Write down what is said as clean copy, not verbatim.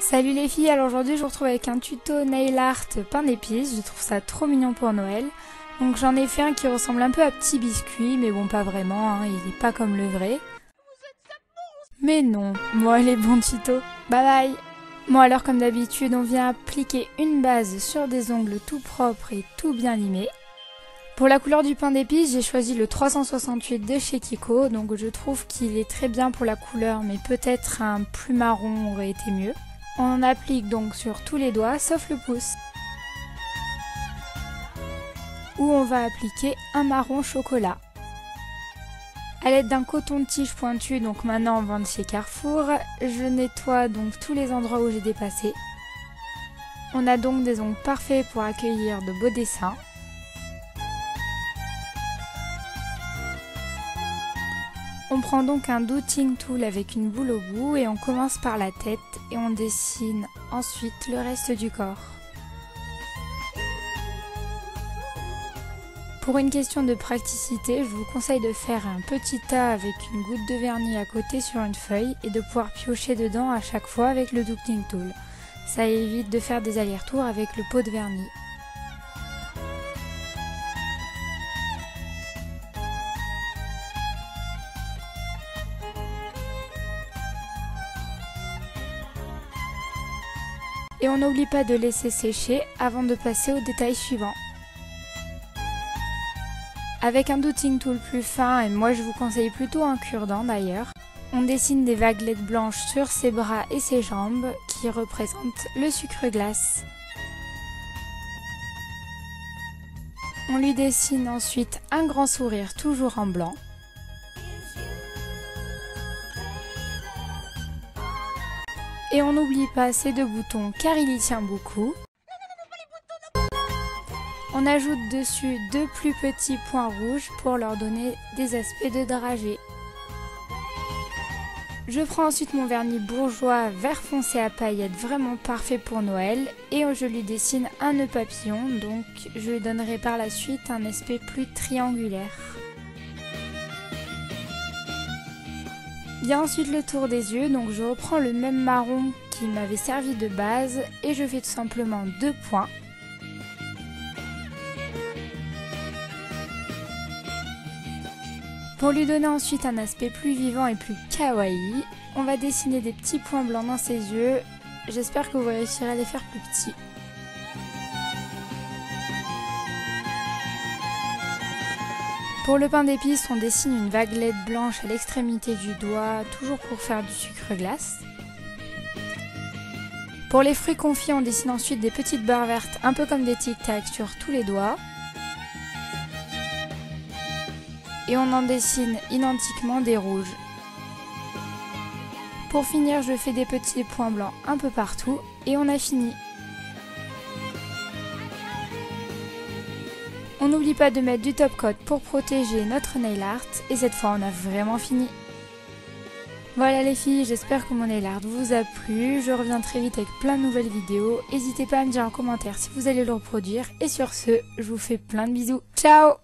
Salut les filles, alors aujourd'hui je vous retrouve avec un tuto nail art pain d'épices, je trouve ça trop mignon pour Noël. Donc j'en ai fait un qui ressemble un peu à petit biscuit, mais bon pas vraiment, hein, il n'est pas comme le vrai. Mais non, bon allez bon tuto, bye bye. Bon alors comme d'habitude on vient appliquer une base sur des ongles tout propres et tout bien limés. Pour la couleur du pain d'épices, j'ai choisi le 368 de chez Kiko, donc je trouve qu'il est très bien pour la couleur, mais peut-être un plus marron aurait été mieux. On en applique donc sur tous les doigts, sauf le pouce, où on va appliquer un marron chocolat. A l'aide d'un coton-tige pointu, donc maintenant en vente chez Carrefour, je nettoie donc tous les endroits où j'ai dépassé. On a donc des ongles parfaits pour accueillir de beaux dessins. On prend donc un dotting tool avec une boule au bout et on commence par la tête et on dessine ensuite le reste du corps. Pour une question de praticité, je vous conseille de faire un petit tas avec une goutte de vernis à côté sur une feuille et de pouvoir piocher dedans à chaque fois avec le dotting tool. Ça évite de faire des allers-retours avec le pot de vernis. Et on n'oublie pas de laisser sécher avant de passer au détail suivant. Avec un dotting tool plus fin, et moi je vous conseille plutôt un cure-dent d'ailleurs, on dessine des vaguelettes blanches sur ses bras et ses jambes qui représentent le sucre glace. On lui dessine ensuite un grand sourire toujours en blanc. Et on n'oublie pas ces deux boutons car il y tient beaucoup. On ajoute dessus deux plus petits points rouges pour leur donner des aspects de dragée. Je prends ensuite mon vernis bourgeois vert foncé à paillettes vraiment parfait pour Noël et je lui dessine un nœud papillon, donc je lui donnerai par la suite un aspect plus triangulaire. Vient ensuite le tour des yeux, donc je reprends le même marron qui m'avait servi de base et je fais tout simplement deux points. Pour lui donner ensuite un aspect plus vivant et plus kawaii, on va dessiner des petits points blancs dans ses yeux. J'espère que vous réussirez à les faire plus petits. Pour le pain d'épices, on dessine une vaguelette blanche à l'extrémité du doigt, toujours pour faire du sucre glace. Pour les fruits confits, on dessine ensuite des petites barres vertes, un peu comme des tic-tac sur tous les doigts. Et on en dessine identiquement des rouges. Pour finir, je fais des petits points blancs un peu partout et on a fini. On n'oublie pas de mettre du top coat pour protéger notre nail art et cette fois on a vraiment fini. Voilà les filles, j'espère que mon nail art vous a plu, je reviens très vite avec plein de nouvelles vidéos, n'hésitez pas à me dire en commentaire si vous allez le reproduire et sur ce, je vous fais plein de bisous, ciao!